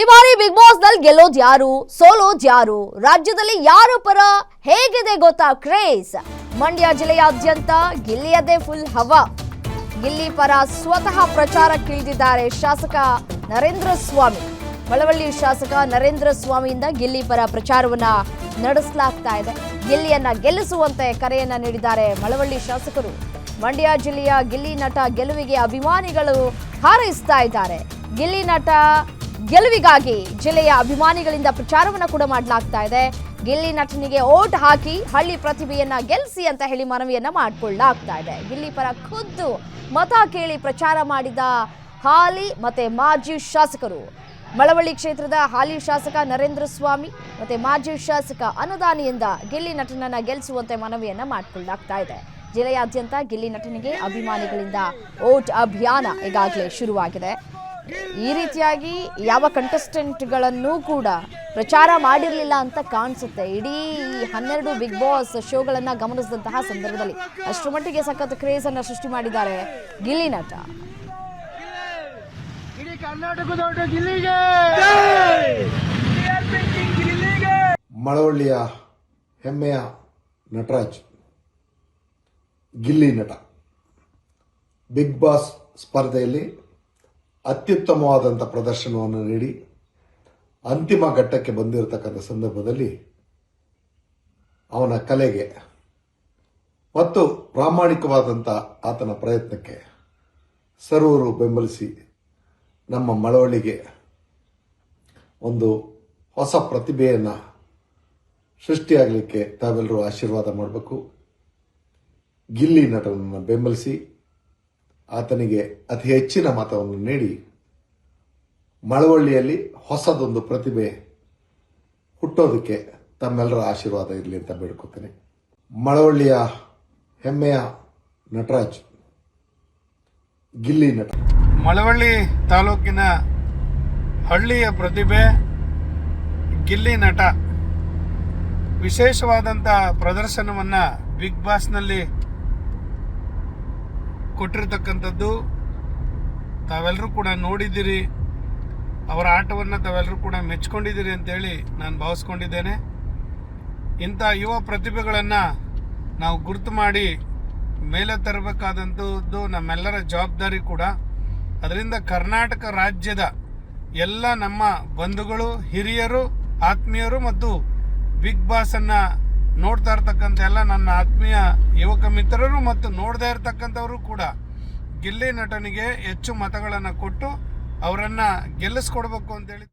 ಈ ಬಾರಿ big boss ನಲ್ಲಿ ಗೆಲ್ಲೋದು ಯಾರು ಸೋಲೋದು ಯಾರು ರಾಜ್ಯದಲ್ಲಿ ಯಾರ ಪರ ಹೇಗಿದೆ ಗೊತ್ತಾ ಕ್ರೇಜ್ ಮಂಡ್ಯ ಜಿಲ್ಲೆಯಾದ್ಯಂತ ಗಿಲ್ಲಿಯದೇ ಫುಲ್ ಹವಾ ಗಿಲ್ಲಿ ಪರ ಸ್ವತಃ ಪ್ರಚಾರಕ್ಕಿಳಿದಿದ್ದಾರೆ ಶಾಸಕ ನರೇಂದ್ರ ಸ್ವಾಮಿ ಮಳವಳ್ಳಿ ಶಾಸಕ ನರೇಂದ್ರ ಸ್ವಾಮಿಯಿಂದ ಗಿಲ್ಲಿ ಪರ ಪ್ರಚಾರವನ್ನ ನಡೆಸಲಾಗ್ತಾ ಇದೆ ಗಿಲ್ಲಿಯನ್ನ ಗೆಲ್ಲಿಸುವಂತೆ ಕರೆಯನ್ನ ನೀಡಿದ್ದಾರೆ ಮಳವಳ್ಳಿ ಶಾಸಕರು ಮಂಡ್ಯ ಜಿಲ್ಲೆಯ ಗಿಲ್ಲಿ ನಟ ಗೆಲುವಿಗೆ ಅಭಿಮಾನಿಗಳು ಹಾರೈಸ್ತಾ ಇದ್ದಾರೆ ಗಿಲ್ಲಿ ನಟ ಗೆಲುವಿಗಾಗಿ ಜಿಲ್ಲೆಯ ಅಭಿಮಾನಿಗಳಿಂದ ಪ್ರಚಾರವನ್ನ ಕೂಡ ಮಾಡಲಾಗ್ತಾ ಇದೆ ಗಿಲ್ಲಿ ನಟನಿಗೆ ಓಟ್ ಹಾಕಿ ಹಳ್ಳಿ ಪ್ರತಿಭೆಯನ್ನ ಗೆಲ್ಲಿಸಿ ಅಂತ ಹೇಳಿ ಮನವಿಯನ್ನ ಮಾಡಿಕೊಳ್ಳಲಾಗ್ತಾ ಇದೆ ಗಿಲ್ಲಿ ಪರ ಖುದ್ದು ಮತ ಕೇಳಿ ಪ್ರಚಾರ ಮಾಡಿದ ಹಾಲಿ ಮತ್ತೆ ಮಾಜಿ ಶಾಸಕರು ಮಳವಳ್ಳಿ ಕ್ಷೇತ್ರದ ಹಾಲಿ ಶಾಸಕ ನರೇಂದ್ರ ಸ್ವಾಮಿ ಮತ್ತೆ ಮಾಜಿ ಶಾಸಕ ಅನುದಾನಿಯಿಂದ ಗಿಲ್ಲಿ ನಟನನ್ನ ಗೆಲ್ಲಿಸುವಂತೆ ಮನವಿಯನ್ನ ಮಾಡಿಕೊಳ್ಳಲಾಗ್ತಾ ಇದೆ ಜಿಲ್ಲೆಯಾದ್ಯಂತ ಗಿಲ್ಲಿ ನಟನಿಗೆ ಅಭಿಮಾನಿಗಳಿಂದ ಓಟ್ ಅಭಿಯಾನ ಈಗಾಗಲೇ ಶುರುವಾಗಿದೆ ಈ ರೀತಿಯಾಗಿ ಯಾವ ಕಂಟೆಸ್ಟೆಂಟ್ಗಳನ್ನು ಕೂಡ ಪ್ರಚಾರ ಮಾಡಿರಲಿಲ್ಲ ಅಂತ ಕಾಣಿಸುತ್ತೆ ಇಡೀ 12 ಬಿಗ್ ಬಾಸ್ ಶೋಗಳನ್ನ ಗಮನಿಸಿದಂತಹ ಸಂದರ್ಭದಲ್ಲಿ ಅಷ್ಟರ ಮಟ್ಟಿಗೆ ಸಖತ್ ಕ್ರೇಜ್ ಅನ್ನ ಸೃಷ್ಟಿ ಮಾಡಿದ್ದಾರೆ ಗಿಲ್ಲಿ ನಟ ಮಳವಳ್ಳಿಯ ಹೆಮ್ಮೆಯ ನಟರಾಜ್ ಗಿಲ್ಲಿ ನಟ ಬಿಗ್ ಬಾಸ್ ಸ್ಪರ್ಧೆಯಲ್ಲಿ ಅತ್ಯುತ್ತಮವಾದಂಥ ಪ್ರದರ್ಶನವನ್ನು ನೀಡಿ ಅಂತಿಮ ಘಟ್ಟಕ್ಕೆ ಬಂದಿರತಕ್ಕಂಥ ಸಂದರ್ಭದಲ್ಲಿ ಅವನ ಕಲೆಗೆ ಮತ್ತು ಪ್ರಾಮಾಣಿಕವಾದಂಥ ಆತನ ಪ್ರಯತ್ನಕ್ಕೆ ಸರ್ವರು ಬೆಂಬಲಿಸಿ ನಮ್ಮ ಮಳವಳ್ಳಿಗೆ ಒಂದು ಹೊಸ ಪ್ರತಿಭೆಯನ್ನು ಸೃಷ್ಟಿಯಾಗಲಿಕ್ಕೆ ತಾವೆಲ್ಲರೂ ಆಶೀರ್ವಾದ ಮಾಡಬೇಕು ಗಿಲ್ಲಿ ನಟನನ್ನು ಬೆಂಬಲಿಸಿ ಆತನಿಗೆ ಅತಿ ಹೆಚ್ಚಿನ ಮತವನ್ನು ನೀಡಿ ಮಳವಳ್ಳಿಯಲ್ಲಿ ಹೊಸದೊಂದು ಪ್ರತಿಭೆ ಹುಟ್ಟೋದಕ್ಕೆ ತಮ್ಮೆಲ್ಲರ ಆಶೀರ್ವಾದ ಇರಲಿ ಅಂತ ಬೇಡ್ಕೊತೇನೆ ಮಳವಳ್ಳಿಯ ಹೆಮ್ಮೆಯ ನಟರಾಜ್ ಗಿಲ್ಲಿ ನಟ ಮಳವಳ್ಳಿ ತಾಲೂಕಿನ ಹಳ್ಳಿಯ ಪ್ರತಿಭೆ ಗಿಲ್ಲಿ ನಟ ವಿಶೇಷವಾದಂಥ ಪ್ರದರ್ಶನವನ್ನು ಬಿಗ್ ಬಾಸ್ನಲ್ಲಿ ಕೊಟ್ಟಿರ್ತಕ್ಕಂಥದ್ದು ತಾವೆಲ್ಲರೂ ಕೂಡ ನೋಡಿದ್ದೀರಿ ಅವರ ಆಟವನ್ನು ತಾವೆಲ್ಲರೂ ಕೂಡ ಮೆಚ್ಕೊಂಡಿದ್ದೀರಿ ಅಂತೇಳಿ ನಾನು ಭಾವಿಸ್ಕೊಂಡಿದ್ದೇನೆ ಇಂಥ ಯುವ ಪ್ರತಿಭೆಗಳನ್ನು ನಾವು ಗುರುತು ಮಾಡಿ ಮೇಲೆ ತರಬೇಕಾದಂಥದ್ದು ನಮ್ಮೆಲ್ಲರ ಜವಾಬ್ದಾರಿ ಕೂಡ ಅದರಿಂದ ಕರ್ನಾಟಕ ರಾಜ್ಯದ ಎಲ್ಲ ನಮ್ಮ ಬಂಧುಗಳು ಹಿರಿಯರು ಆತ್ಮೀಯರು ಮತ್ತು ಬಿಗ್ ಬಾಸನ್ನು ನೋಡ್ತಾ ಇರ್ತಕ್ಕಂಥ ಎಲ್ಲ ನನ್ನ ಆತ್ಮೀಯ ಯುವಕ ಮಿತ್ರರು ಮತ್ತು ನೋಡದೇ ಇರತಕ್ಕಂಥವರು ಕೂಡ ಗಿಲ್ಲಿ ನಟನಿಗೆ ಹೆಚ್ಚು ಮತಗಳನ್ನು ಕೊಟ್ಟು ಅವರನ್ನು ಗೆಲ್ಲಿಸ್ಕೊಡ್ಬೇಕು ಅಂತೇಳಿ